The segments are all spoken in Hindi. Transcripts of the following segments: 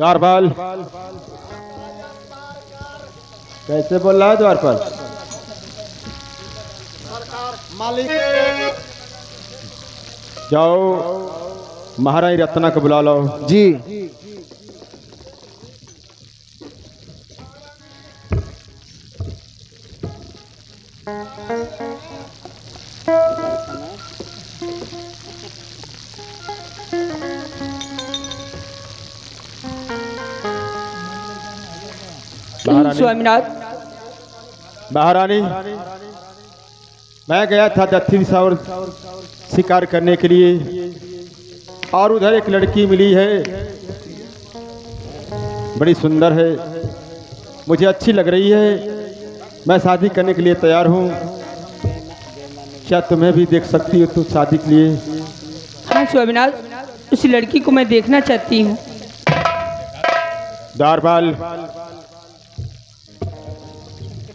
द्वारपाल कैसे बोल रहा है द्वारपाल? मालिक जाओ महारानी रत्ना को बुला लो। जी। स्वामीनाथ, महारानी मैं गया था दक्षिण सौर शिकार करने के लिए और उधर एक लड़की मिली है, बड़ी सुंदर है, मुझे अच्छी लग रही है, मैं शादी करने के लिए तैयार हूँ। क्या तुम्हें भी देख सकती हो तो शादी के लिए? हाँ स्वामीनाथ, उस लड़की को मैं देखना चाहती हूँ। द्वारपाल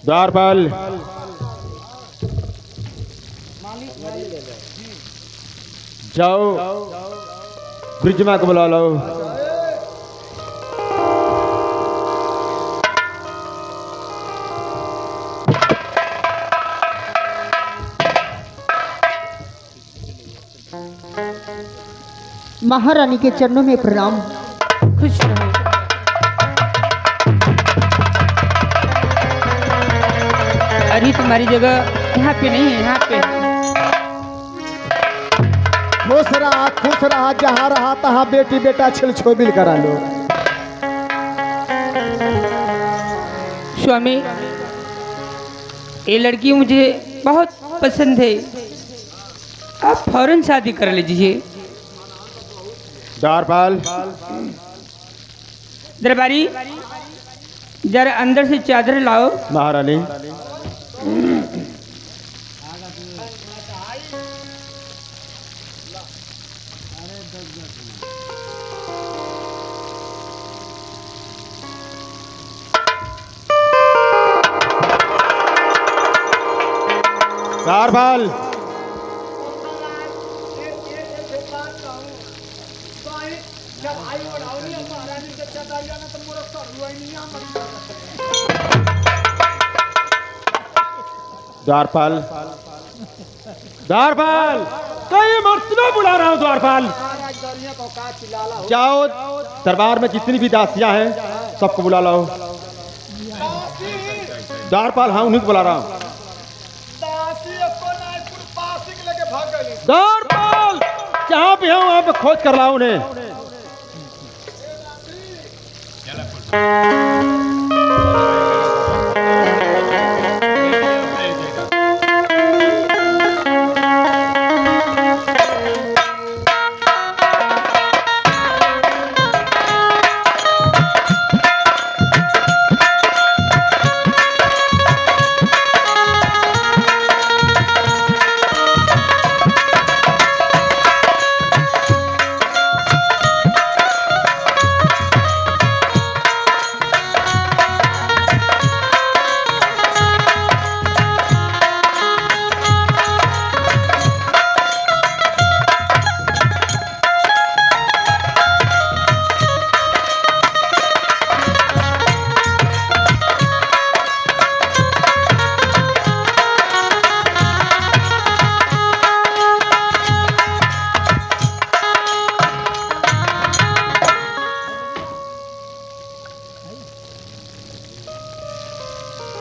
द्वारपाल जाओ ब्रिजमा को बुला लो। महारानी के चरणों में प्रणाम। खुश रहो। अरे तुम्हारी जगह यहाँ पे नहीं है, यहाँ पे। खुश रहा जहाँ रहा तहाँ बेटी बेटा छिल छोबिल करा लो। स्वामी, ये लड़की मुझे बहुत पसंद है, आप फौरन शादी कर लीजिए। द्वारपाल दरबारी, जरा अंदर से चादर लाओ। महारानी द्वारपाल द्वारपाल द्वारपाल कई मर्तबा बुला रहा हूँ। द्वारपाल जाओ दरबार में जितनी भी दासियां हैं सबको बुला लाओ। द्वारपाल हाँ उन्हीं को बुला रहा हूँ। द्वारपाल जहाँ भी हूँ वहाँ पे खोज कर लाओ उन्हें।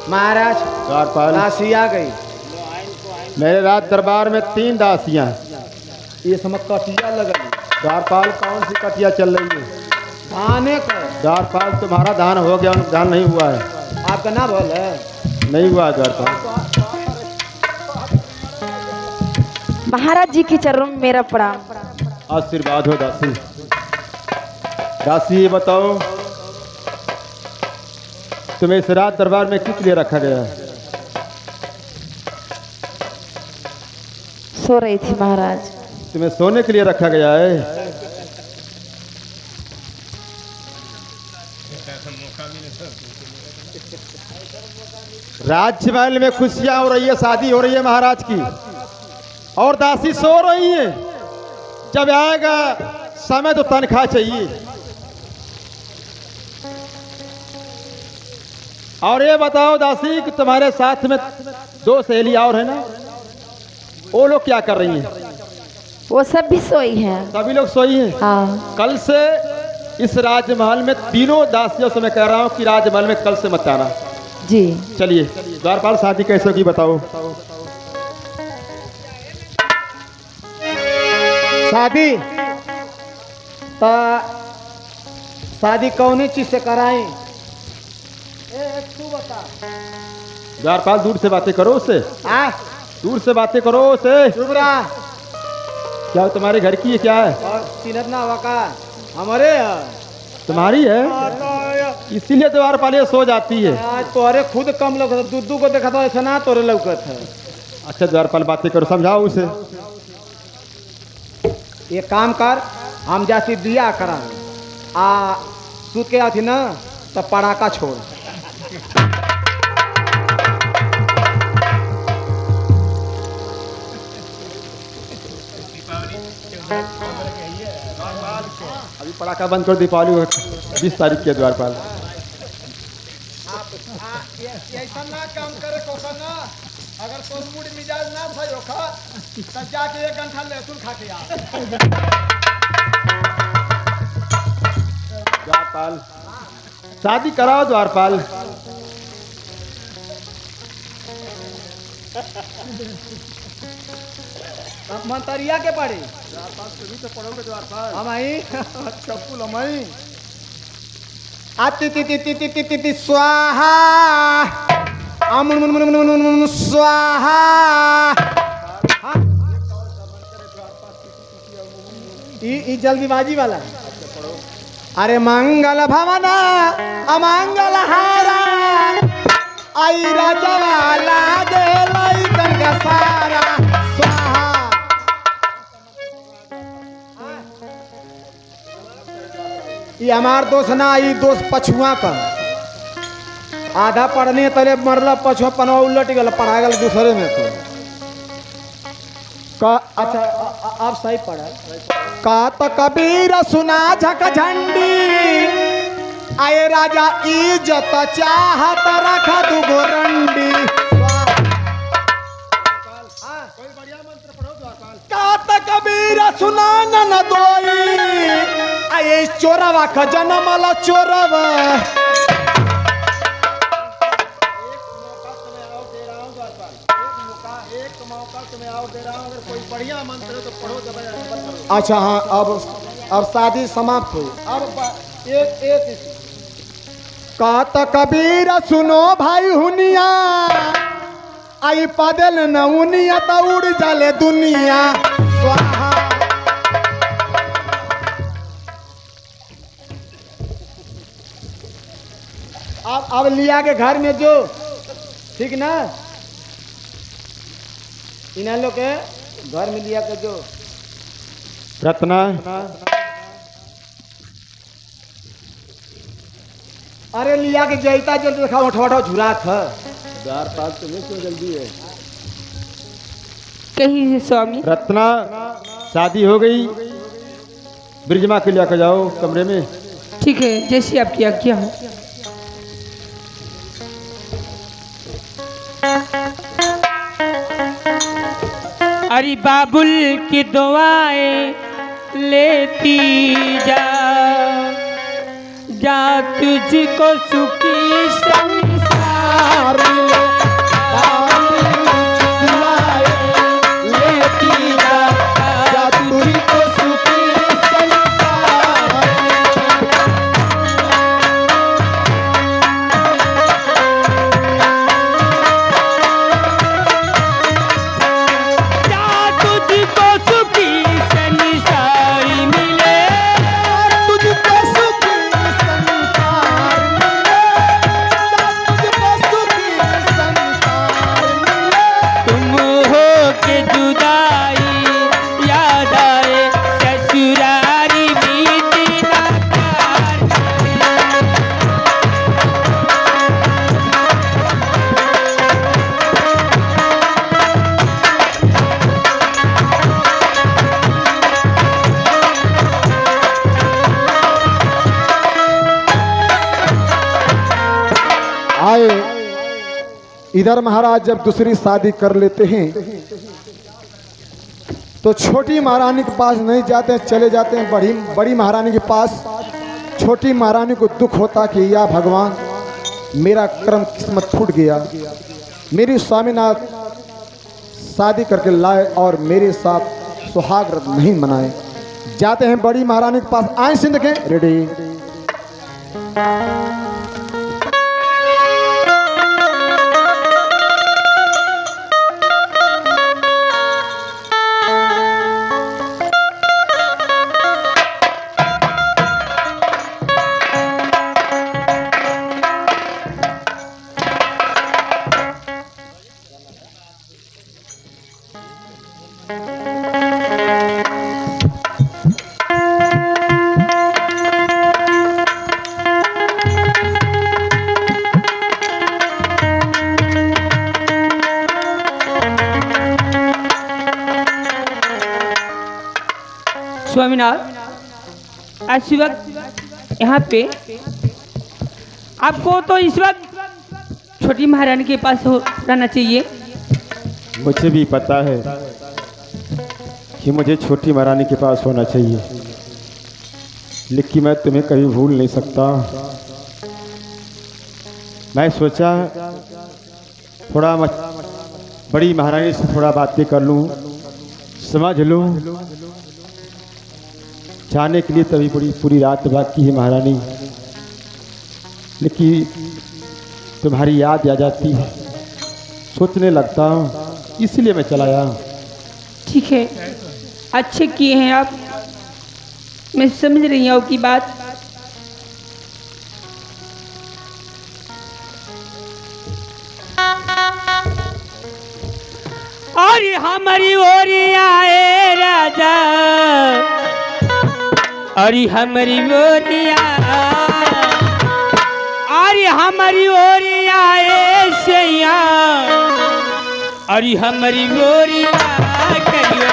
महाराज द्वारपाल दासी आ गई। मेरे राज दरबार में 3 दासियां। ये समय कटिया लगल। द्वारपाल कौन सी कटिया चल रही है? धाने का द्वारपाल तुम्हारा दान हो गया, उनका दान नहीं हुआ है। आपका ना बोल है। नहीं हुआ है द्वारपाल। महाराज जी के चरणों में मेरा प्रणाम। आशीर्वाद हो दासी। दासी ये बताओ तुम्हें इस रात दरबार में किस लिए रखा गया है? सो रही थी महाराज। तुम्हें सोने के लिए रखा गया है? राजमहल में खुशियां हो रही है, शादी हो रही है महाराज की, और दासी सो रही है। जब आएगा समय तो तनख्वाह चाहिए। और ये बताओ दासी कि तुम्हारे साथ में दो सहेली और है ना, वो लोग क्या कर रही हैं? वो सब भी सोई है। सभी लोग सोई हैं। हाँ कल से इस राजमहल में तीनों दासियों से मैं कह रहा हूँ कि राजमहल में कल से मत आना। जी। चलिए द्वारपाल शादी कैसे होगी बताओ। शादी तो शादी कौन चीज से कराई? तू बता। द्वारपाल दूर से बातें करो उससे, आ दूर से बातें करो उससे। चुप रहा। क्या वो तुम्हारे घर की है क्या है? और चिन्हत ना हुआ का हमारे तुम्हारी है, इसीलिए द्वारपाल ये सो जाती है। आज तोरे खुद कम लोग दूधू को देखा तो ऐसा ना तोरे लौकत है। अच्छा द्वारपाल बातें करो, समझाओ उसे। ये काम कर, हम जाती दिया करा आ सूत के आती ना तो पड़ाका छोड़। अभी पटाखा बंद कर, दीपावली 20 तारीख के द्वारपाल। ऐसा ना काम करे ना, अगर तोर मूड मिजाज ना सही होखा तो जाके 1 घंटा लहसुन खा के आ। द्वारपाल शादी कराओ द्वारपाल। मंतरिया के पड़े तो पढ़ोगे द्वारपाल। हम आई चप्पू लमई आती ती ती ती ती ती ती स्वाहा अमुन मुन मुन मुन मुन मुन स्वाहा। ई जल्दीबाजी वाला। अरे मंगल भवना अमंगल हारा आई राजा वाला दे लइकन का सारा स्वाहा। ये हमार दोस्त ना, ये दोस्त पछुआ का आधा पढ़ने तले मरला पछुआ पनवा उलट गल पढ़ा गल दूसरे में तो का। अच्छा अब सही पढ़ा का तो कबीर सुना झक झंडी आए राजा इज्जत चाहत रखा दुगो रंडी। का तो कबीर सुना न दोई आए चोरवा खजाना माला चोरवा। अच्छा हाँ, अब शादी समाप्त हुई। अब एक का तो कबीर सुनो भाई हुनिया आई पदल न उनिया तो उड़ जाले दुनिया स्वाहा। अब लिया के घर में जो ठीक ना, इन लोग के घर में लिया के जो रत्ना अरे लिया के जैता जल्दी देखा उठा झुरा था। द्वारपाल तुम्हें क्यों जल्दी है? कहीं स्वामी। रत्ना शादी हो गई, ब्रिजमा के लेकर जाओ कमरे में। ठीक है, जैसी आपकी आज्ञा हो। अरे बाबुल की दुआएं लेती जा जा तुझको सुखी संसार मिले। लेती जा जा तुझको सुखी संसार इधर महाराज जब दूसरी शादी कर लेते हैं तो छोटी महारानी के पास नहीं जाते हैं, चले जाते हैं बड़ी महारानी के पास। छोटी महारानी को दुख होता कि या भगवान मेरा कर्म किस्मत फूट गया, मेरी स्वामीनाथ शादी करके लाए और मेरे साथ सुहाग रात नहीं मनाए। जाते हैं बड़ी महारानी के पास। आए सिंध के रेडी। स्वामीनाथ, आज इस वक्त यहाँ पे आपको तो इस वक्त छोटी महारानी के पास रहना चाहिए। मुझे भी पता है कि मुझे छोटी महारानी के पास होना चाहिए, लेकिन मैं तुम्हें कभी भूल नहीं सकता। मैं सोचा थोड़ा बड़ी महारानी से थोड़ा बातें कर लूं, समझ लूं। जाने के लिए तभी पूरी रात बाकी है महारानी, लेकिन तुम्हारी याद आ जाती है, सोचने लगता हूँ, इसलिए मैं चला आया। ठीक है, अच्छे किए हैं आप, मैं समझ रही हूँ आपकी बात। और हमारी ओरिया राजा, अरे हमारी ओरिया, अरे हमारी ओरिया सैया, अरे हमारी ओरिया करियो,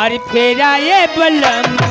अरे फेरा ये बलमुआ।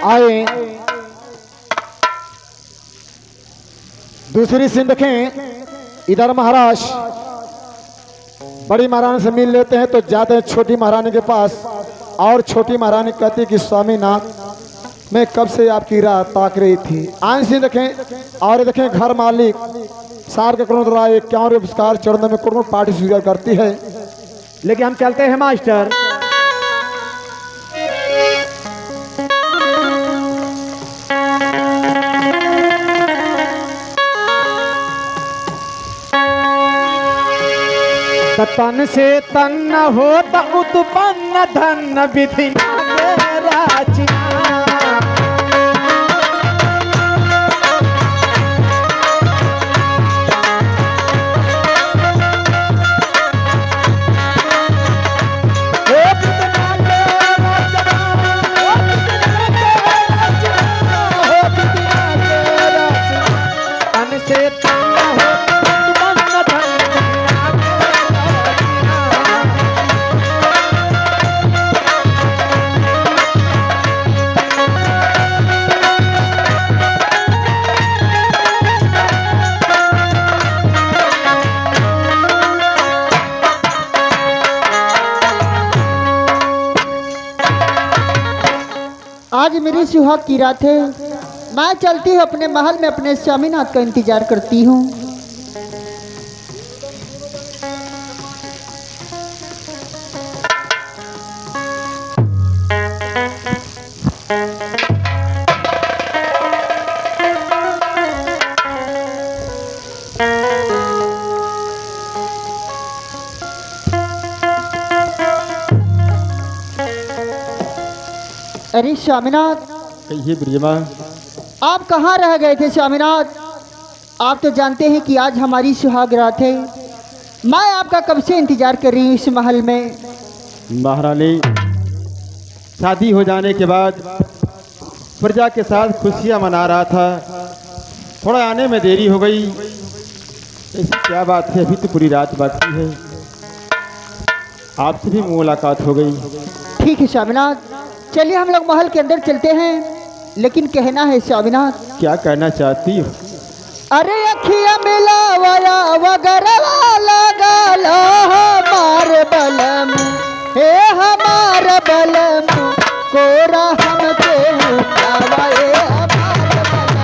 आए। दूसरी सीन देखें, इधर महाराज बड़ी महारानी से मिल लेते हैं तो जाते हैं छोटी महारानी के पास, और छोटी महारानी कहती है कि स्वामीनाथ मैं कब से आपकी राह ताक रही थी। आन सीन देखें, और देखें घर मालिक सार के करुण राय क्यों पुरस्कार चरणों में करुण पार्टी स्वीकार करती है। लेकिन हम चलते हैं मास्टर। तन से तन होता उत्पन्न धन विधि राजना। आज मेरी सुहाग की रात है, मैं चलती हूँ अपने महल में अपने स्वामीनाथ का इंतजार करती हूँ। अरे स्वामीनाथ, कहिए ब्रिजमा। आप कहाँ रह गए थे स्वामीनाथ? आप तो जानते हैं कि आज हमारी सुहाग रात है। मैं आपका कब से इंतजार कर रही हूँ इस महल में। महारानी, शादी हो जाने के बाद प्रजा के साथ खुशियाँ मना रहा था, थोड़ा आने में देरी हो गई। ऐसी क्या बात है, अभी तो पूरी रात बाकी है, आपसे भी मुलाकात हो गई। ठीक है स्वामीनाथ, चलिए हम लोग महल के अंदर चलते हैं। लेकिन कहना है स्वामीनाथ। क्या कहना चाहती हो? अरे अखिया मिलावया वगरवा लगा लो हमार बलम, हे हमार बलम कोरा हमके उठावे हमार बलम।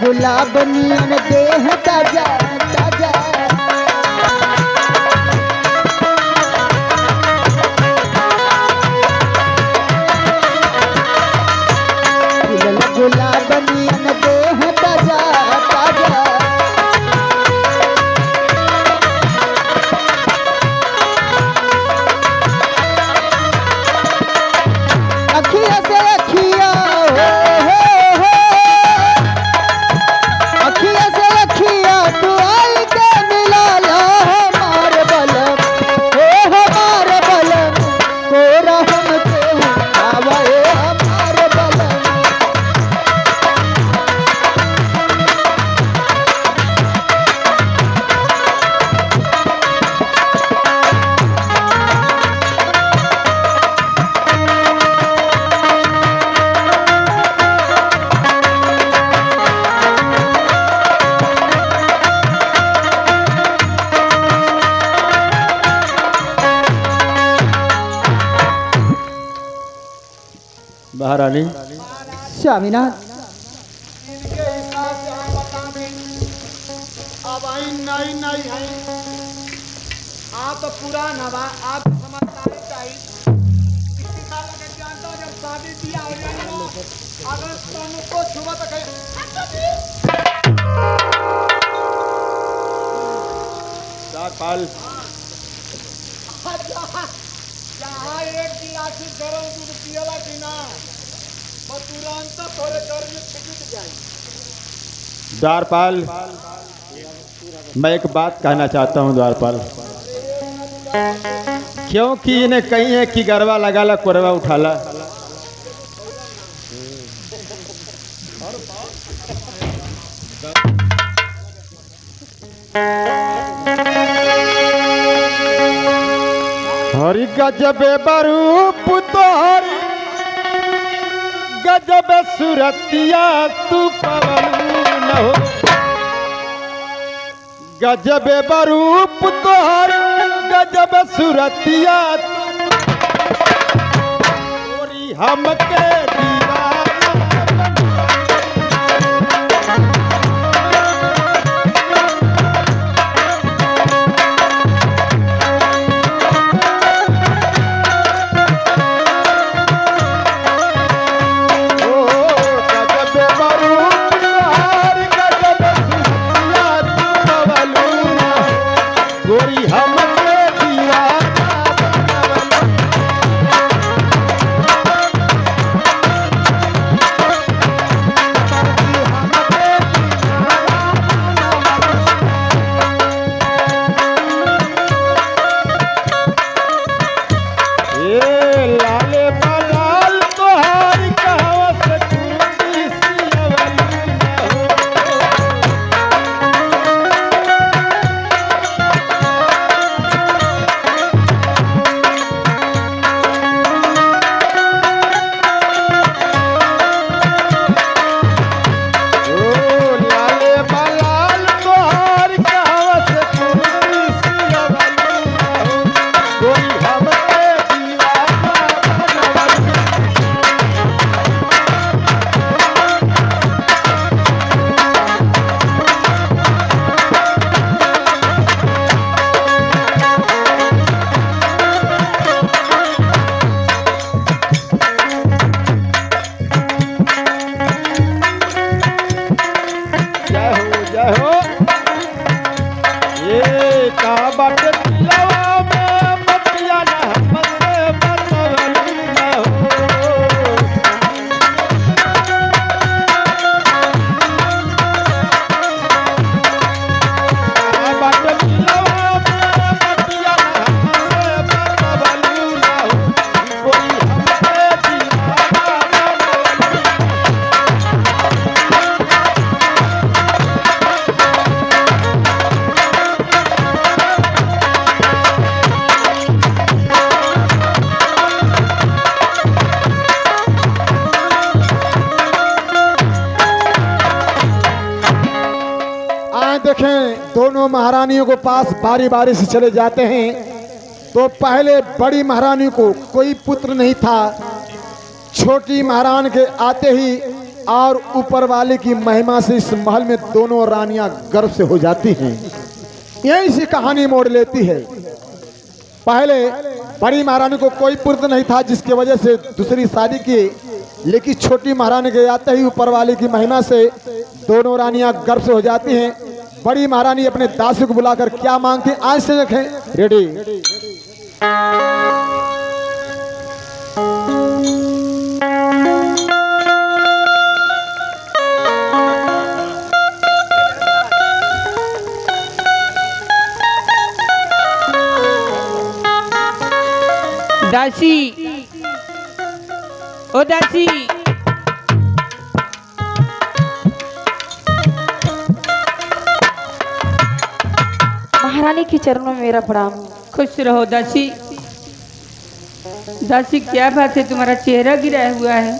गुलाब नियन देह ताजा ताजा, गुलाब नियन देह ताजा ताजा। अखिया से अखिया तू आई के मिला लो हमार बलम, हे हमार बलम कोरा हमके उठावे हमार बलम। महारानी, स्वामीनाथ, इनके हिसाब से हम बता दें, अब आई नई नई है, आप तो पुरान हवा, आप समझदारी चाहिए। इसी साल के जानता जब शादी दिया हो जाएगा, अगर तुमको छुआ तो कहे पाल जहाँ एक गिलास गरम दूध पियला कि ना बस तुरंत थोड़े घर में छिट जाए। द्वारपाल, मैं एक बात कहना चाहता हूँ द्वारपाल, क्योंकि इन्हें कही है कि गरबा लगाला कोरबा उठाला। हरि गजबे बरूप तोहरी गजब सुरतिया तू पवलू न हो। गजब बरूप तोहर गजब सुरतिया तोरी हमके दीवाना। देखें दोनों महारानियों को पास बारी बारी से चले जाते हैं। तो पहले बड़ी महारानी को कोई पुत्र नहीं था। छोटी महारानी के आते ही और ऊपर वाले की महिमा से इस महल में दोनों रानियां गर्व से हो जाती हैं। यही सी कहानी मोड़ लेती है। पहले बड़ी महारानी को कोई पुत्र नहीं था, जिसकी वजह से दूसरी शादी की, लेकिन छोटी महारानी के आते ही ऊपर वाले की महिमा से दोनों रानियां गर्व से हो जाती हैं। बड़ी महारानी अपने दासी को बुलाकर क्या मांगती, आज से रखें रेडी। दासी, ओ दासी, महारानी के चरणों में मेरा प्रणाम। खुश रहो दासी। दासी क्या बात है, तुम्हारा चेहरा गिरा हुआ है?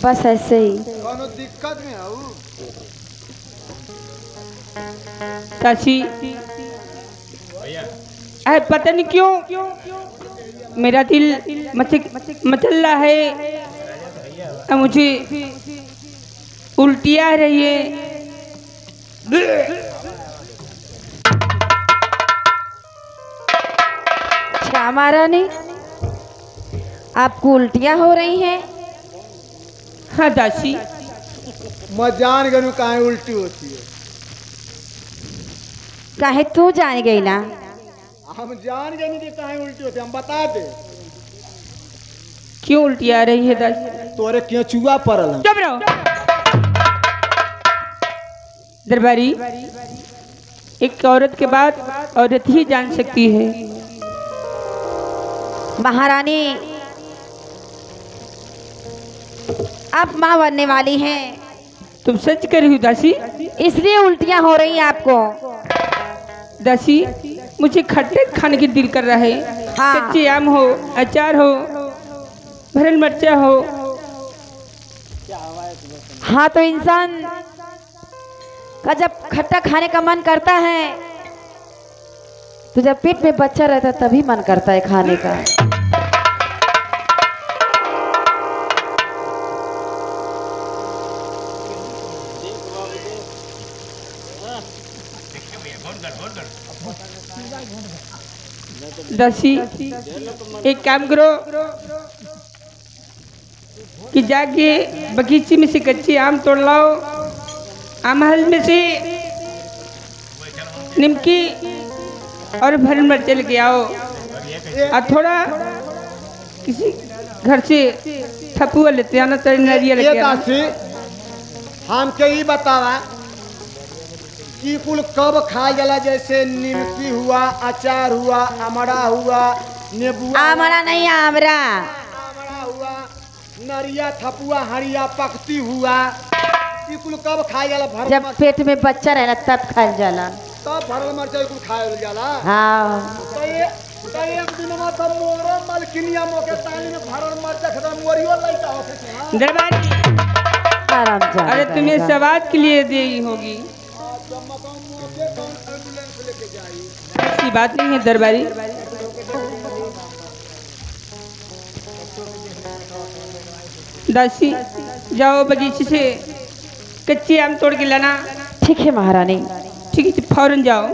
बस ऐसे ही। दिक्कत में आओ दासी, अरे पता नहीं क्यों मेरा दिल मचल रहा है, अब मुझे उल्टियाँ आ रही है। अच्छा महारानी, आपको उल्टियाँ हो रही हैं? हाँ दासी। मैं जान गई कहाँ उल्टी होती है। काहे तू जान गई ना? हम जान गए नहीं कि कहाँ उल्टी होते, हम बता दे। क्यों उल्टी आ रही है दासी? तोरे क्यों चूहा पड़ल है? चुप रहो दरबारी। एक औरत के बाद औरत ही जान सकती है। महारानी आप माँ बनने वाली हैं, तुम सच कह रही हो दासी? इसलिए उल्टियाँ हो रही हैं आपको। दासी मुझे खट्टे खाने की दिल कर रहा है। हाँ। कच्चे आम हो, अचार हो, भरल मिर्चा हो। हाँ तो इंसान का जब खट्टा खाने का मन करता है तो जब पेट में बच्चा रहता है तभी मन करता है खाने का। दासी एक काम करो कि जाके बगीचे में से कच्चे आम तोड़ लाओ, आमहल में से निमकी और भरल मिर्च लेके आओ, और थोड़ा किसी घर से ठपुआ लेते आना, तो नारियल ये लेके आना। दासी हमके ही बतावा कि कुल कब खाए जाला? जैसे निमकी हुआ, अचार हुआ, अमड़ा हुआ, नींबुआ, आमरा नहीं आमरा। आमड़ा हुआ, नरिया, ठपुआ, हरिया, पकती हुआ, ये कुल कब खाए जाला? भरल जब मर्चा, पेट में बच्चा रहना तब खाल जाला। तब भरल मर्चा कुल खाए जाला। हाँ तो एक दिन में तो मोरो मलकिनिया मोके ताली में भरल मर्चा खत्म मोरियो लइका होते। दरबारी आराम जा। अरे तुम्हें सवाद के लिए दी होगी, ऐसी बात नहीं है दरबारी। दासी जाओ बगीचे से कच्चे आम तोड़ के लाना। ठीक है महारानी। ठीक है फौरन जाओ।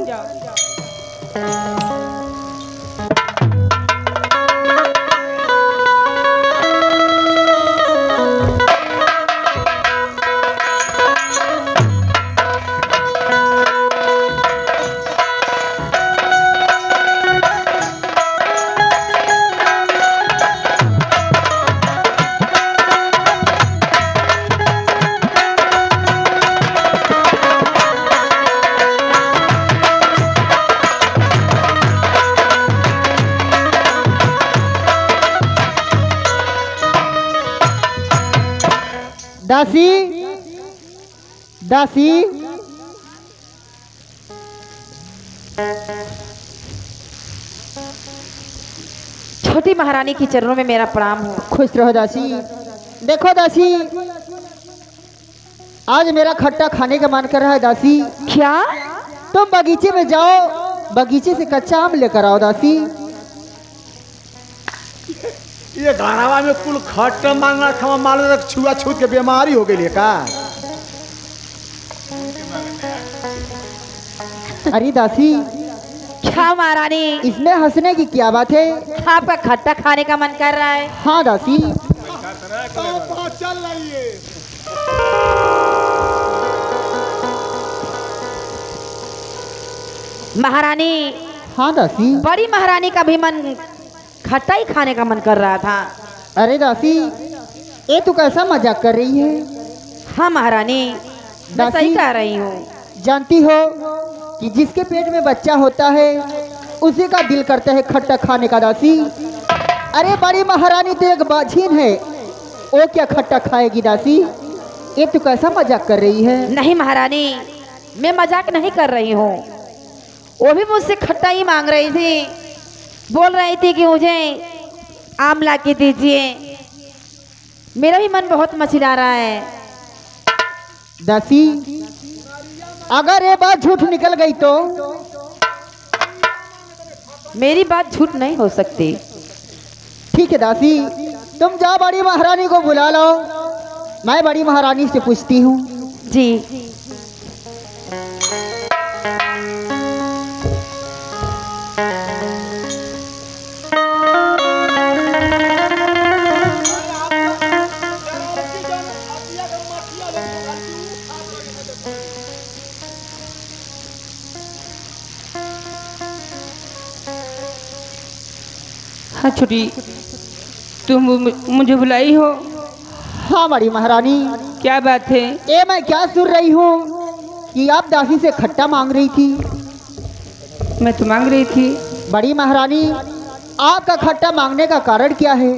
दासी दासी छोटी महारानी के चरणों में मेरा प्रणाम हो। खुश रहो दासी। देखो दासी, आज मेरा खट्टा खाने का मन कर रहा है दासी। क्या? तुम बगीचे में जाओ, बगीचे से कच्चा आम लेकर आओ दासी। ये घरवा में कुल खट मांगना खवा मालूम तक छुआ छूत के बीमारी हो गई का? अरे दासी, क्या महारानी, इसमें हंसने की क्या बात है? आपका खट्टा खाने का मन कर रहा है? हाँ दासी। चल रही है। महारानी, हाँ दासी। बड़ी महारानी का भी मन खट्टा ही खाने का मन कर रहा था। अरे दासी, ये तू कैसा मजाक कर रही है? हाँ महारानी, मैं दासी, सही कह रही हूँ। जानती हो कि जिसके पेट में बच्चा होता है उसी का दिल करता है खट्टा खाने का दासी। अरे बड़ी महारानी तो एक बाझीन है, वो क्या खट्टा खाएगी दासी? ये तू कैसा मजाक कर रही है? नहीं महारानी, मैं मजाक नहीं कर रही हूँ। वो भी मुझसे खट्टा ही मांग रही थी, बोल रही थी कि मुझे आम ला के दीजिए। मेरा भी मन बहुत मचिला रहा है। दासी, अगर ये बात झूठ निकल गई तो? मेरी बात झूठ नहीं हो सकती। ठीक है दासी, तुम जाओ बड़ी महारानी को बुला लो, मैं बड़ी महारानी से पूछती हूँ। जी। हाँ छोटी, तुम मुझे बुलाई हो? हाँ बड़ी महारानी। क्या बात है? ये मैं क्या सुन रही हूँ कि आप दासी से खट्टा मांग रही थी। मैं तो मांग रही थी। बड़ी महारानी, आपका खट्टा मांगने का कारण क्या है?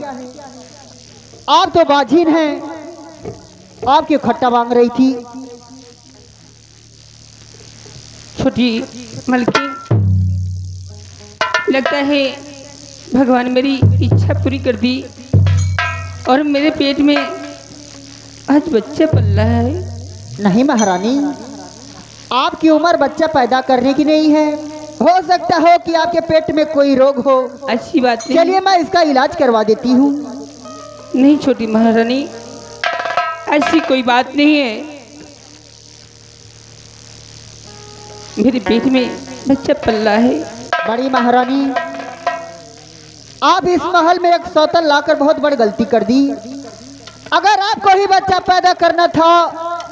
आप तो बाझीन हैं, आप क्यों खट्टा मांग रही थी? छोटी मलकिन, लगता है भगवान मेरी इच्छा पूरी कर दी और मेरे पेट में आज बच्चा पल रहा है। नहीं महारानी, आपकी उम्र बच्चा पैदा करने की नहीं है। हो सकता हो कि आपके पेट में कोई रोग हो। अच्छी बात नहीं। चलिए मैं इसका इलाज करवा देती हूँ। नहीं छोटी महारानी, ऐसी कोई बात नहीं है। मेरे पेट में बच्चा पल रहा है। बड़ी महारानी, आप इस महल में एक सौतन लाकर बहुत बड़ी गलती कर दी। अगर आपको ही बच्चा पैदा करना था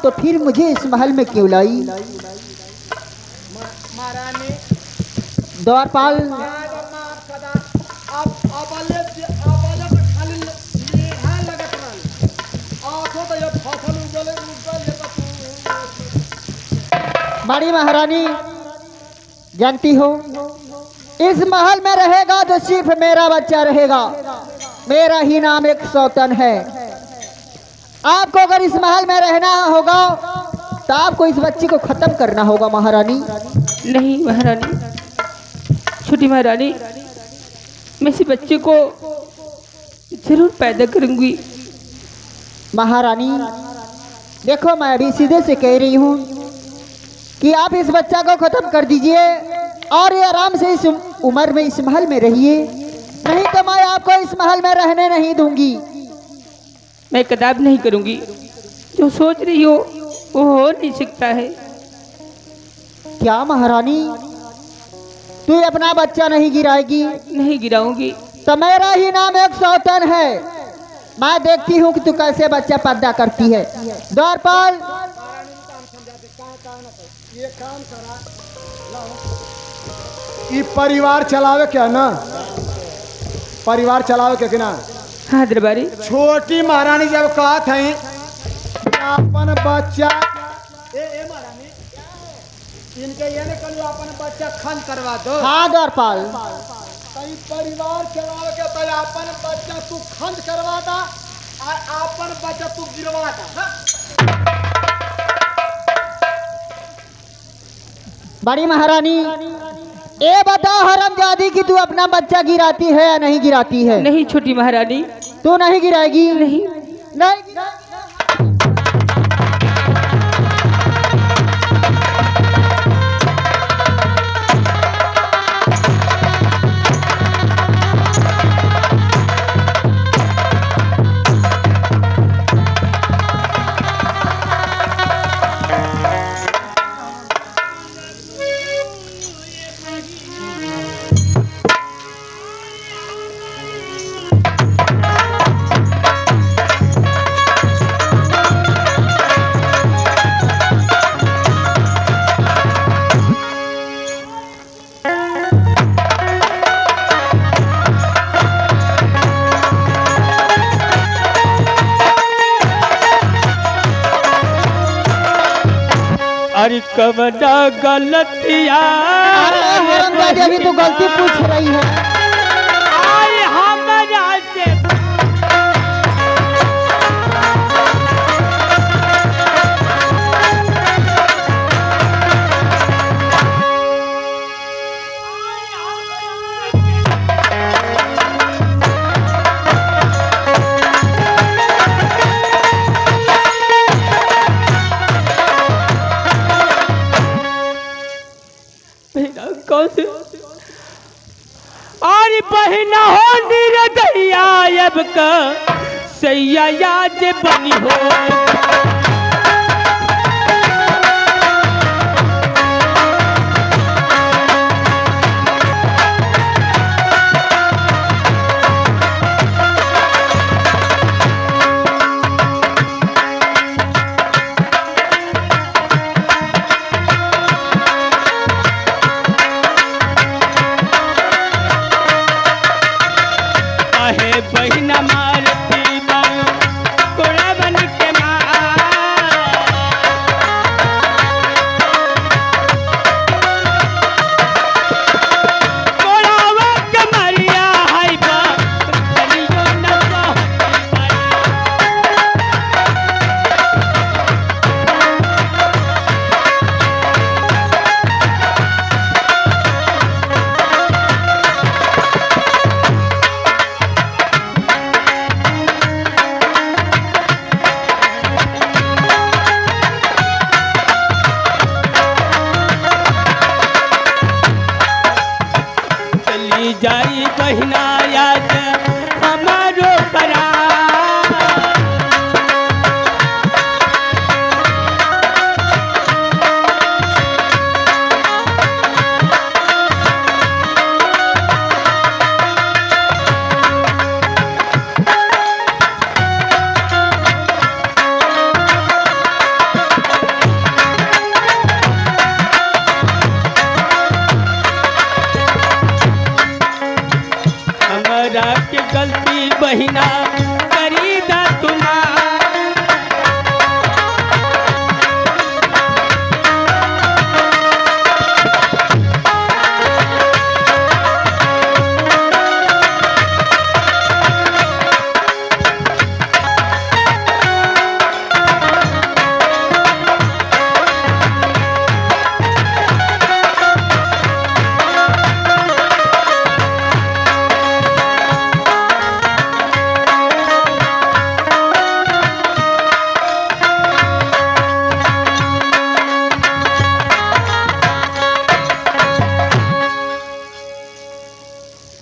तो फिर मुझे इस महल में क्यों लाई? द्वारपाल, बड़ी महारानी, जानती हो इस महल में रहेगा तो सिर्फ मेरा बच्चा रहेगा। मेरा ही नाम एक सौतन है। आपको अगर इस महल में रहना होगा तो आपको इस बच्ची को खत्म करना होगा महारानी। नहीं महारानी, छोटी महारानी, मैं इस बच्चे को जरूर पैदा करूंगी। महारानी देखो, मैं अभी सीधे से कह रही हूँ कि आप इस बच्चा को खत्म कर दीजिए और ये आराम से इस उम्र में इस महल में रहिए, नहीं तो मैं आपको इस महल में रहने नहीं दूंगी। मैं कदाप नहीं करूंगी। जो सोच रही हो वो हो नहीं सकता है। क्या महारानी, तू अपना बच्चा नहीं गिराएगी? नहीं गिराऊंगी। तो मेरा ही नाम एक सौतन है। मैं देखती हूँ कि तू कैसे बच्चा पैदा करती है। द्वारपाल, ये काम करा, ये परिवार चलावे क्या ना, परिवार चलावे क्या कि ना। हाँ दरबारी। छोटी महारानी जब कहा थी अपन बच्चा महारानी, इनके ये ने कल अपन बच्चा खन करवा दो। हाँ द्वारपाल, कहीं परिवार चलावे के तो अपन बच्चा तू खंड करवा दा और अपन बच्चा तू गिरवा दा। बड़ी महारानी, ये बताओ हरामजादी कि तू अपना बच्चा गिराती है या नहीं गिराती है? नहीं छोटी महारानी। तू नहीं गिराएगी? नहीं। नहीं। अरे कवना गलतिया, अरे हरामजादी, अभी तो गलती पूछ रही है। अरे हमरा से कौन से? अरे बहना हो निरदैया अब का सैया याद बनी हो। गलती बहिना याद हमारो करा। हमरा के गलती बहिना करी दा तुम्हार।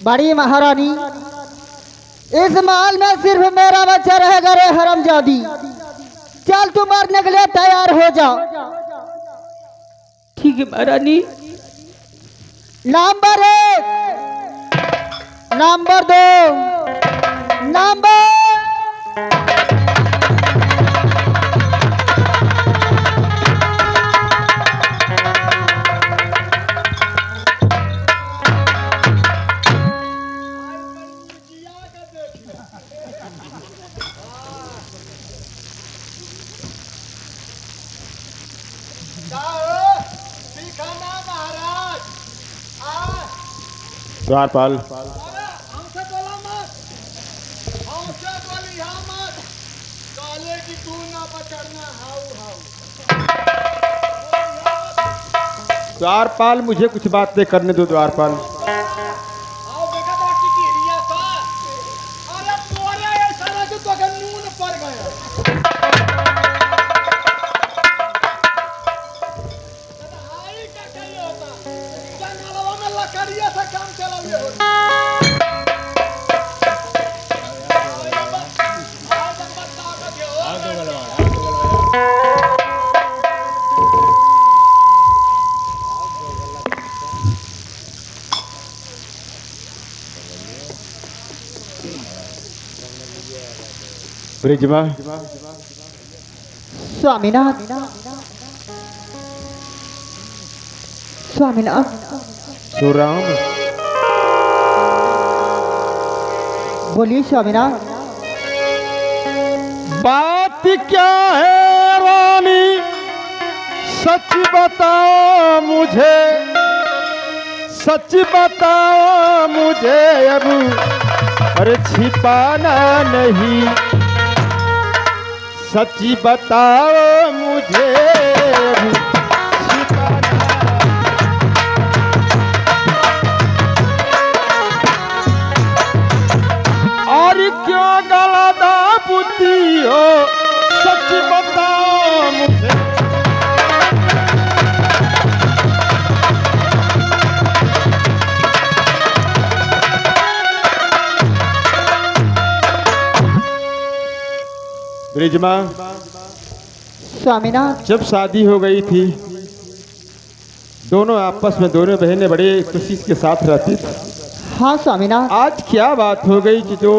बड़ी महारानी, इस महल में सिर्फ मेरा बच्चा रहेगा रे हरमजादी। चल तू मरने के लिए तैयार हो जा। ठीक है महारानी। नंबर 1, नंबर 2, नंबर द्वारपाल हमसे बोला मत, हमसे बोली हाँ मत, काले की तू ना पकड़ना हाउ हाउ। द्वारपाल मुझे कुछ बातें करने दो द्वारपाल। आओ देखा तो टिकिरिया का, अरे तोरे ऐसा ना जो तो नून पड़ गया। आई का कहीं होता, जंगलवा में लकड़िया से काम चलावे होता। ब्रिजमा स्वामीनाथ, स्वामीनाथ, सुराम बोलिए स्वामीनाथ। बात क्या है रानी, सच बताओ मुझे, सच बताओ मुझे अब, अरे छिपाना नहीं, सच बताओ मुझे अब, छिपाना। और क्यों गलदा बुद्धि हो, सच बताओ मुझे। ब्रिजमा, स्वामीनाथ, जब शादी हो गई थी, दोनों आपस में दोनों बहनें बड़े खुशी के साथ रहती थी। हाँ स्वामीनाथ। आज क्या बात हो गई कि जो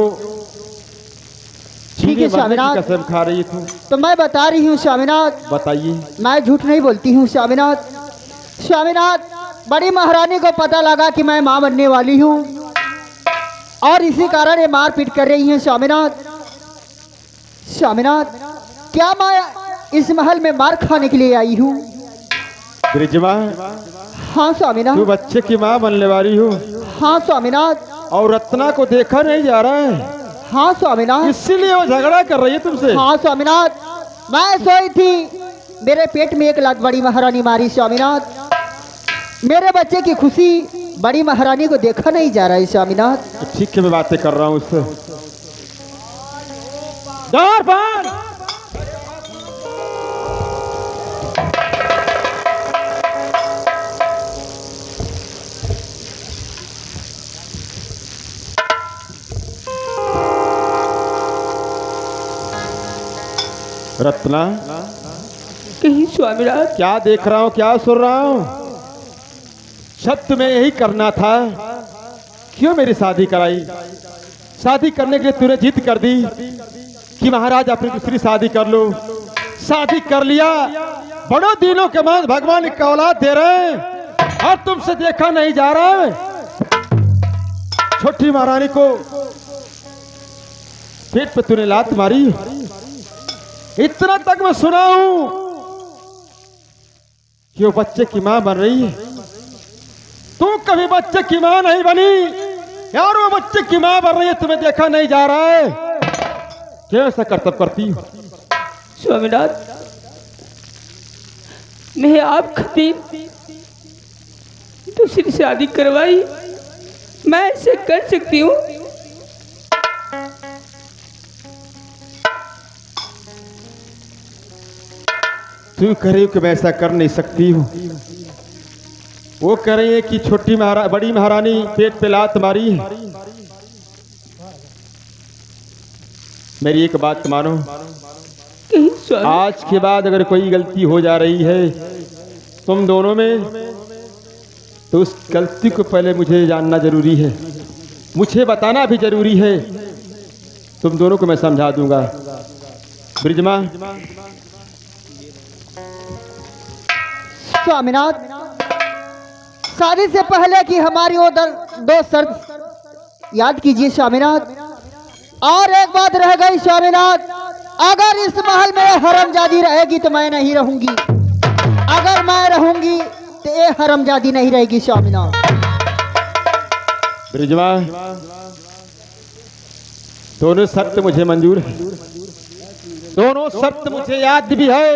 ठीक है चीनी मरने स्वामीनाथ। की कसम खा रही थी? तो मैं बता रही हूँ स्वामीनाथ, बताइए। मैं झूठ नहीं बोलती हूँ स्वामीनाथ। स्वामीनाथ, बड़ी महारानी को पता लगा कि मैं मां बनने वाली हूँ और इसी कारण ये मारपीट कर रही है स्वामीनाथ। स्वामीनाथ, क्या मैं इस महल में मार खाने के लिए आई हूँ? ब्रिजमा, हाँ स्वामीनाथ। तू बच्चे की माँ बनने वाली हो हाँ स्वामीनाथ। और रत्ना को देखा नहीं जा रहा है, हाँ स्वामीनाथ। इसीलिए वो झगड़ा कर रही है तुमसे। हाँ स्वामीनाथ, मैं सोई थी, मेरे पेट में एक लात बड़ी महारानी मारी स्वामीनाथ। मेरे बच्चे की खुशी बड़ी महारानी को देखा नहीं जा रहा है स्वामीनाथ। ठीक है, मैं बातें कर रहा हूँ उससे। द्वारपाल, रत्ना, कहीं स्वामीनाथ क्या देख रहा हूँ, क्या सुन रहा हूँ? सब तुम्हें यही करना था, क्यों मेरी शादी कराई? शादी करने के लिए तूने जिद कर दी कि महाराज अपनी दूसरी शादी कर लो। शादी कर लिया, बड़ों दिनों के बाद भगवान की औलाद दे रहे हैं और तुमसे देखा नहीं जा रहा है। छोटी महारानी को पेट पे तूने लात मारी। इतना तक मैं सुना हूं कि वो बच्चे की मां बन रही है। तू कभी बच्चे की मां नहीं बनी यार, वो बच्चे की मां बन रही है, तुम्हें देखा नहीं जा रहा है। क्यों ऐसा कर्तव्य करती हो? स्वामीनाथ, मैं आप खातिर दूसरी शादी करवाई, मैं ऐसे कर सकती हूँ? तू कह रही हो कि मैं ऐसा कर नहीं सकती हूँ। वो कह रही है कि बड़ी महारानी पेट पे लात मारी है। मेरी एक बात मानो, कहीं स्वामी, आज के बाद अगर कोई गलती हो जा रही है तुम दोनों में, तो उस गलती को पहले मुझे जानना जरूरी है, मुझे बताना भी जरूरी है। तुम दोनों को मैं समझा दूंगा। ब्रिजमा, स्वामीनाथ, शादी से पहले की हमारी वो दो शर्त याद कीजिए स्वामीनाथ। और एक बात रह गई स्वामीनाथ, अगर इस महल में हरमजादी रहेगी तो मैं नहीं रहूंगी, अगर मैं रहूंगी तो ये हरमजादी नहीं रहेगी स्वामीनाथ। ब्रिजमा, दोनों शर्त मुझे मंजूर है, दोनों शर्त मुझे याद भी है।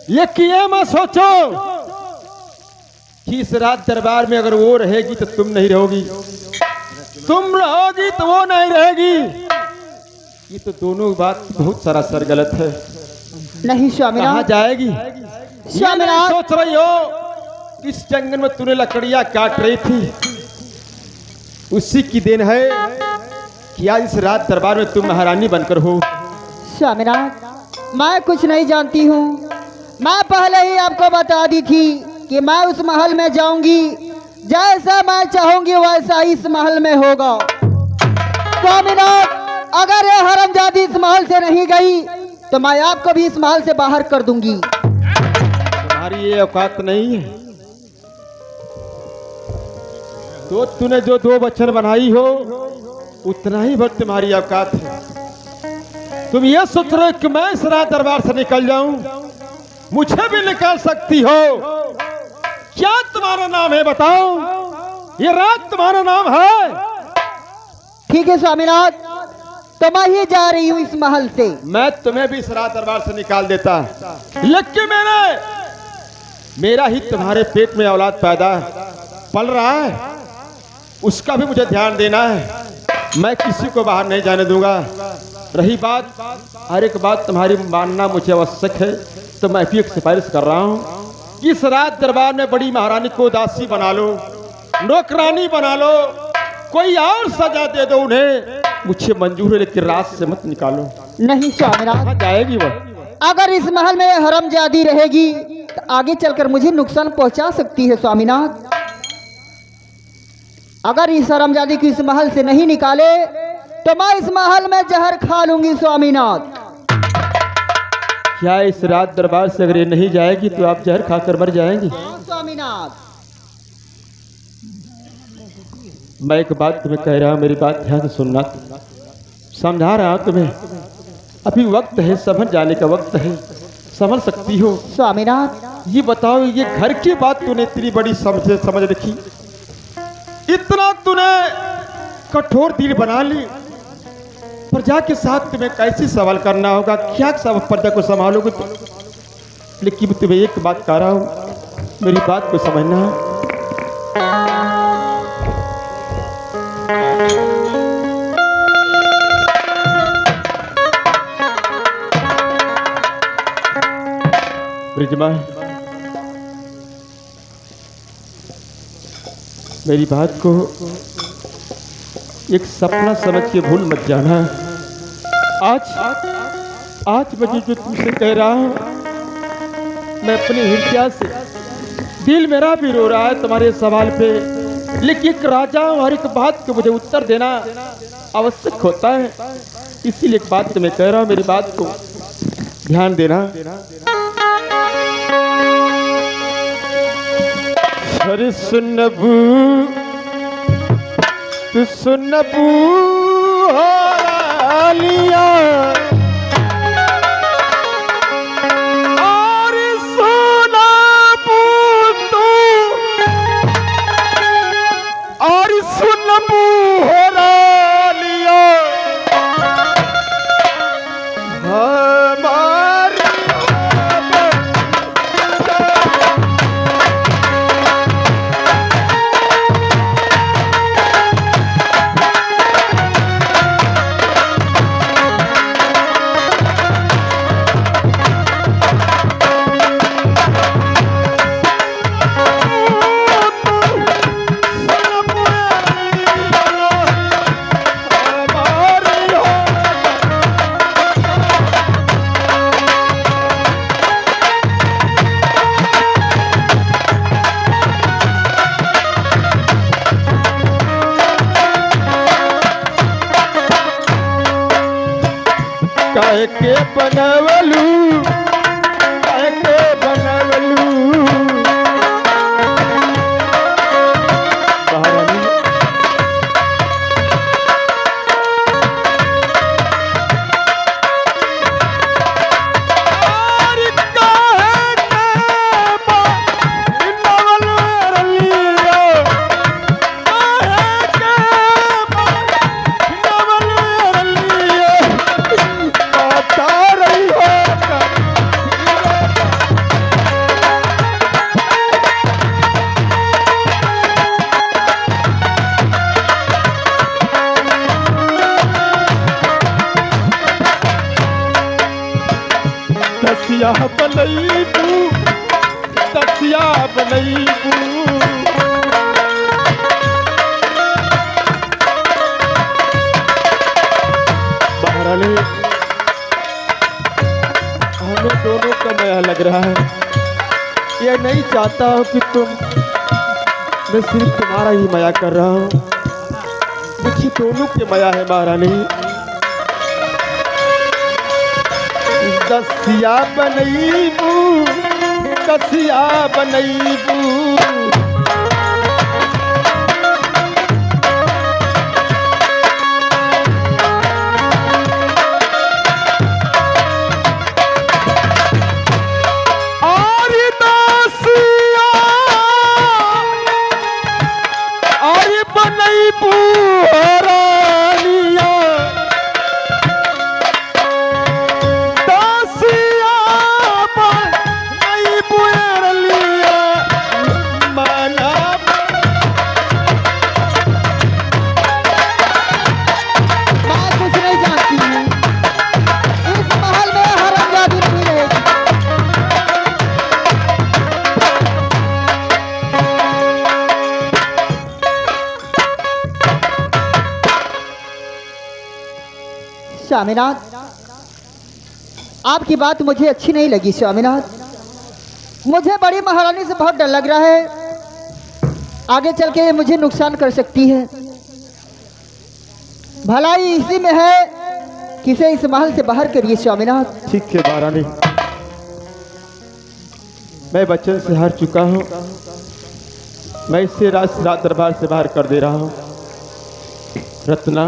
ये किए मत सोचो कि इस रात दरबार में अगर वो रहेगी तो तुम नहीं रहोगी, तुम रहोगी तो वो नहीं रहेगी। ये तो दोनों बात बहुत सरासर गलत है। नहीं कहाँ स्वामीनाथ, जाएगी? स्वामीनाथ, सोच रही हो इस जंगल में तूने लकड़ियां काट रही थी, उसी की देन है कि आज इस रात दरबार में तुम महारानी बनकर हो। स्वामीनाथ, मैं कुछ नहीं जानती हूँ। मैं पहले ही आपको बता दी थी कि मैं उस महल में जाऊंगी, जैसा मैं चाहूंगी वैसा इस महल में होगा। स्वामीनाथ, अगर ये हरमजादी इस महल से नहीं गई तो मैं आपको भी इस महल से बाहर कर दूंगी। तुम्हारी ये औकात नहीं है। तो तूने जो दो वचन बनाई हो उतना ही भर तुम्हारी औकात है। तुम ये सोच रहे हो कि मैं इस रात दरबार से निकल जाऊं, मुझे भी निकाल सकती हो। क्या तुम्हारा नाम है बताओ? ये रात तुम्हारा नाम है? ठीक है स्वामीनाथ, तो मैं ही जा रही हूँ इस महल से। मैं तुम्हें भी इस रात दरबार से निकाल देता, लेकिन मेरा ही तुम्हारे पेट में औलाद पैदा पल रहा है, उसका भी मुझे ध्यान देना है। मैं किसी को बाहर नहीं जाने दूंगा। रही बात, हर एक बात तुम्हारी मानना मुझे आवश्यक है, तो मैं भी एक सिफारिश कर रहा हूँ कि इस रात दरबार में बड़ी महारानी को दासी बना लो, नौकरानी बना लो, कोई और सजा दे दो उन्हें, मुझे मंजूर है, लेकिन रात से मत निकालो। नहीं स्वामीनाथ, कहाँ जाएगी वो? अगर इस महल में हरमजादी रहेगी तो आगे चलकर मुझे नुकसान पहुंचा सकती है स्वामीनाथ। अगर इस हरमजादी को इस महल से नहीं निकाले तो मैं इस महल में जहर खा लूंगी स्वामीनाथ। क्या इस रात दरबार से अगर ये नहीं जाएगी तो आप जहर खाकर मर जाएंगी? स्वामीनाथ, मैं एक बात तुम्हें कह रहा हूँ, मेरी बात ध्यान से सुनना। समझा रहा हूँ तुम्हें, अभी वक्त है, समझ जाने का वक्त है, समझ सकती हो। स्वामीनाथ, ये बताओ, ये घर की बात तूने इतनी बड़ी समझ रखी, इतना तूने कठोर दिल बना ली। प्रजा के साथ तुम्हें कैसे सवाल करना होगा, क्या सब प्रजा को संभालोगे तुम? लेकिन तुम्हें एक बात कह रहा हूँ, मेरी बात को समझना। ब्रिजमा, मेरी बात को एक सपना समझ के भूल मत जाना। आज आज मैं जो तुमसे कह रहा हूँ, मैं अपने हृदय से, दिल मेरा भी रो रहा है तुम्हारे सवाल पे, लेकिन एक राजा और एक बात को मुझे उत्तर देना आवश्यक होता है। इसीलिए एक बात तुम्हें कह रहा हूँ, मेरी बात को ध्यान देना। अरे सुनबू तू सुनबू लिया और सुनबू तू और सुनबू लिया हमारी काहे के बनवलू, काहे के बनवलू महारानी। और काहे के बनवलू रलिया, काहे के बनवलू रलिया बता रही हो दसिया बनैबू, दसिया बनैबू महारानी। हमें दोनों का नया लग रहा है, ये नहीं चाहता हूँ कि मैं सिर्फ तुम्हारा ही माया कर रहा हूँ, देखिए दोनों के माया है महारानी। दसिया बनैबू, दसिया बनैबू स्वामीनाथ, आपकी बात मुझे अच्छी नहीं लगी स्वामीनाथ। मुझे बड़ी महारानी से बहुत डर लग रहा है, आगे चल के मुझे नुकसान कर सकती है। भलाई इसी में है किसे इस महल से बाहर करिए स्वामीनाथ। ठीक है महारानी, मैं वचन से हार चुका हूँ, मैं इसे रात दरबार से बाहर कर दे रहा हूँ। रत्ना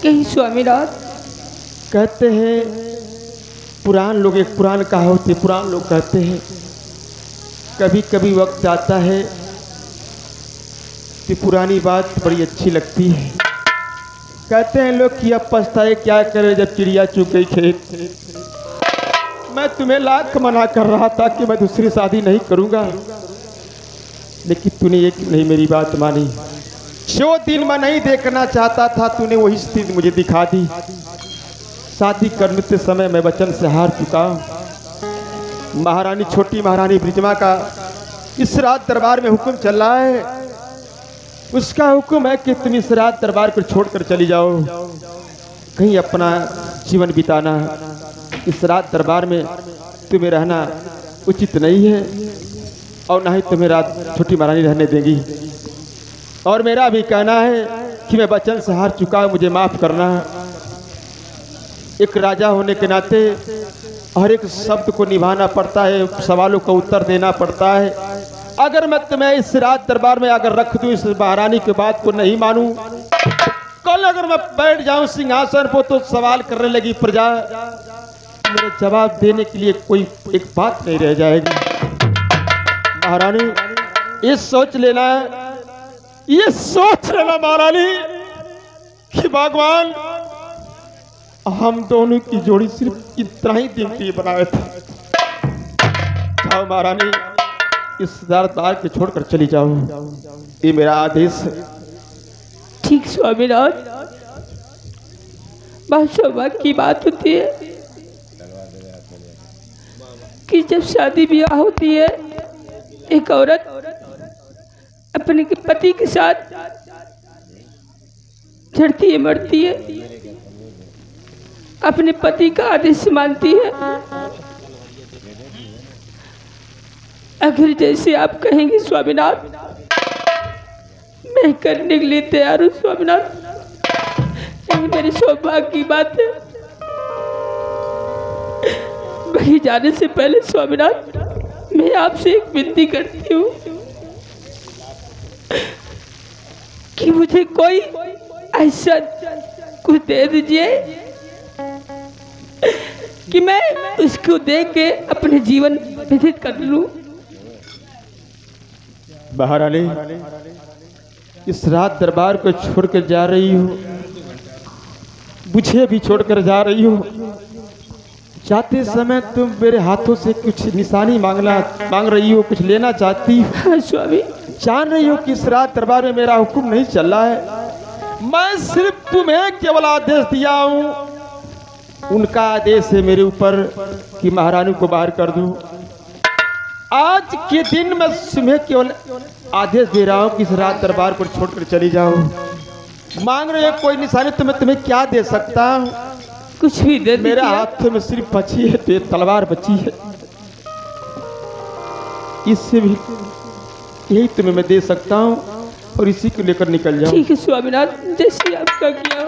कहीं स्वामीनाथ, कहते हैं पुरान लोग, एक पुरान कहावत है, पुरान लोग कहते हैं कभी कभी वक्त आता है कि पुरानी बात बड़ी अच्छी लगती है। कहते हैं लोग कि अब पछताए क्या करे जब चिड़िया चुग गई खेत। मैं तुम्हें लाख मना कर रहा था कि मैं दूसरी शादी नहीं करूंगा, लेकिन तूने एक नहीं मेरी बात मानी। जो दिन मैं नहीं देखना चाहता था तूने वही स्थिति मुझे दिखा दी। शादी करने से समय मैं वचन से हार चुका हूँ। महारानी, छोटी महारानी ब्रिजमा का इस रात दरबार में हुक्म चल रहा है उसका हुक्म है कि तुम इस रात दरबार को छोड़कर चली जाओ, कहीं अपना जीवन बिताना। इस रात दरबार में तुम्हें रहना उचित नहीं है और ना ही तुम्हें रात छोटी महारानी रहने देंगी। और मेरा भी कहना है कि मैं वचन से हार चुका हूं, मुझे माफ करना। एक राजा होने के नाते हर एक शब्द को निभाना पड़ता है, सवालों का उत्तर देना पड़ता है। अगर मैं तुम्हें इस रात दरबार में अगर रख दूं, इस महारानी की बात को नहीं मानूं, कल अगर मैं बैठ जाऊं सिंहासन पर तो सवाल करने लगी प्रजा, मेरे जवाब देने के लिए कोई एक बात नहीं रह जाएगी। महारानी ये सोच लेना, ये सोच लेना महारानी कि भगवान हम दोनों की जोड़ी सिर्फ इतना ही दिन के लिए बनाए थे। जाओ महारानी, इस दरबार के छोड़कर चली जाओ, ये मेरा आदेश है। ठीक स्वामीनाथ, बहुत सौभाग्य की बात होती है कि जब शादी ब्याह होती है एक औरत अपने पति के साथ झड़ती है, मरती है, अपने पति का आदेश मानती है। अगर जैसे आप कहेंगे स्वामीनाथ, मैं करने के लिए तैयार हूँ स्वामीनाथ। यही मेरी सौभाग्य की बात है। वही जाने से पहले स्वामीनाथ, मैं आपसे एक विनती करती हूँ कि मुझे कोई ऐसा कुछ दे दीजिए कि मैं उसको देख के अपने जीवन व्यतीत कर लूं। महारानी, इस रात दरबार को छोड़कर जा रही हो, मुझे भी छोड़कर जा रही हो। जाते समय तुम मेरे हाथों से कुछ निशानी मांग रही हो, कुछ लेना चाहती हो। हाँ स्वामी, जान रही हो कि इस रात दरबार में मेरा हुक्म नहीं चल रहा है, मैं सिर्फ तुम्हें केवल आदेश दिया हूं। उनका आदेश है मेरे ऊपर कि महारानी को बाहर कर दूं। आज के दिन मैं तुम्हें केवल आदेश दे रहा हूं कि इस रात दरबार को छोड़कर चली जाओ। मांग रहे हो कोई निशानी, तो मैं तुम्हें क्या दे सकता हूं? कुछ भी दे मेरा हाथ में सिर्फ बची है, तो तलवार बची है, इससे भी यही तुम्हें मैं दे सकता हूं और इसी को लेकर निकल जाओ। ठीक है स्वामीनाथ, जैसे आपका किया हो।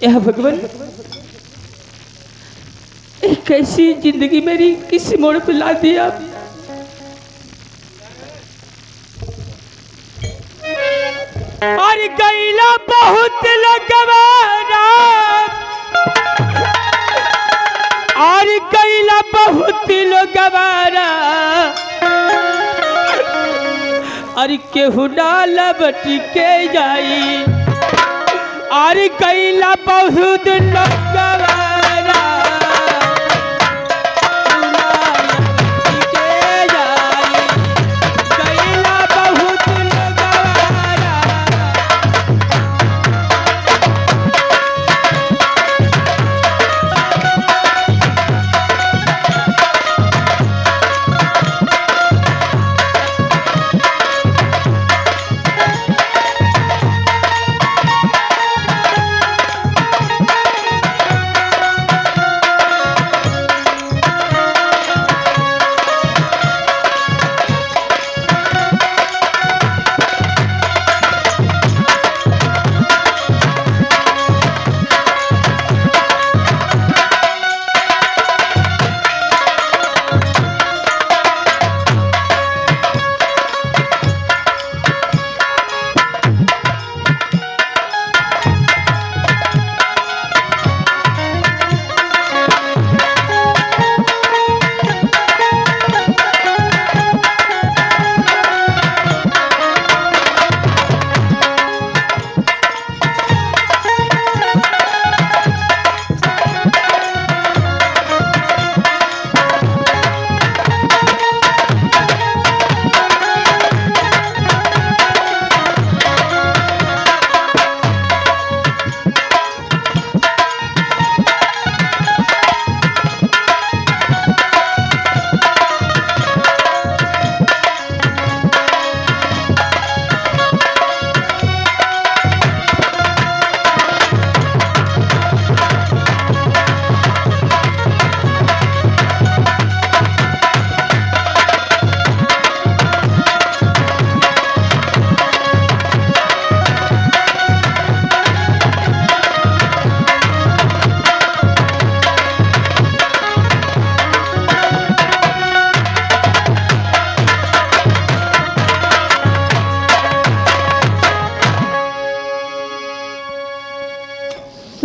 यह भगवान, एक ऐसी जिंदगी मेरी किस मोड़ पर ला दी आप। और गैला बहुत लगवाना, और गैला बहुत लगवाना, और केहू डाला बटके जाई, और गैला बहुत लगवाना,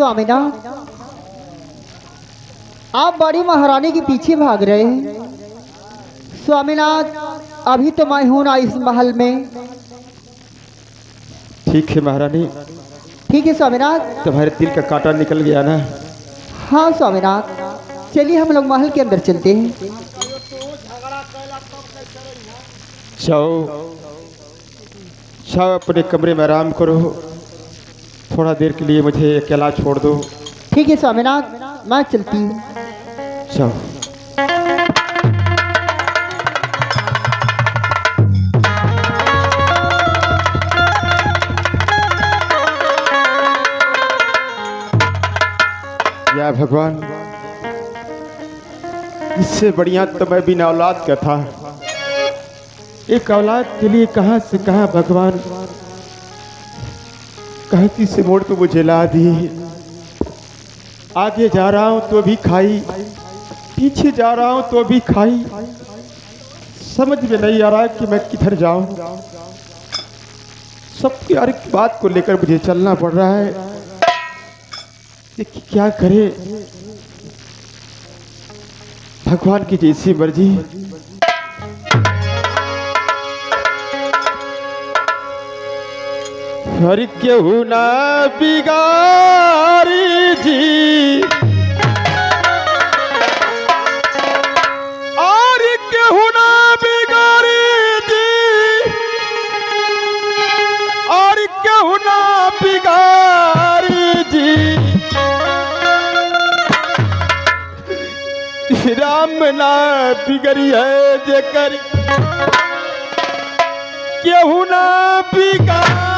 स्वामीनाथ, आप बड़ी महारानी के पीछे भाग रहे हैं। स्वामीनाथ, अभी तो मैं हूं ना इस महल में। ठीक है महारानी, ठीक है स्वामीनाथ। तुम्हारे दिल का कांटा निकल गया ना। हाँ स्वामीनाथ, चलिए हम लोग महल के अंदर चलते हैं। जाओ जाओ, अपने कमरे में आराम करो। थोड़ा देर के लिए मुझे अकेला छोड़ दो। ठीक है स्वामीनाथ, मैं चलती हूँ। जाओ। या भगवान, इससे बढ़िया तो मैं बिना औलाद का था। एक औलाद के लिए कहां से कहां भगवान कहती से मोड़ पे मुझे ला दी। आगे जा रहा हूं तो भी खाई, पीछे जा रहा हूं तो भी खाई। समझ में नहीं आ रहा कि मैं किधर जाऊं। सबकी हर एक बात को लेकर मुझे चलना पड़ रहा है। कि क्या करे, भगवान की जैसी मर्जी। हर केहू ना बिगारी जी, और केहू ना बिगारी जी, और केहू ना बिगारी जी। राम ना बिगड़ी है जेकर केहू ना बिगारी।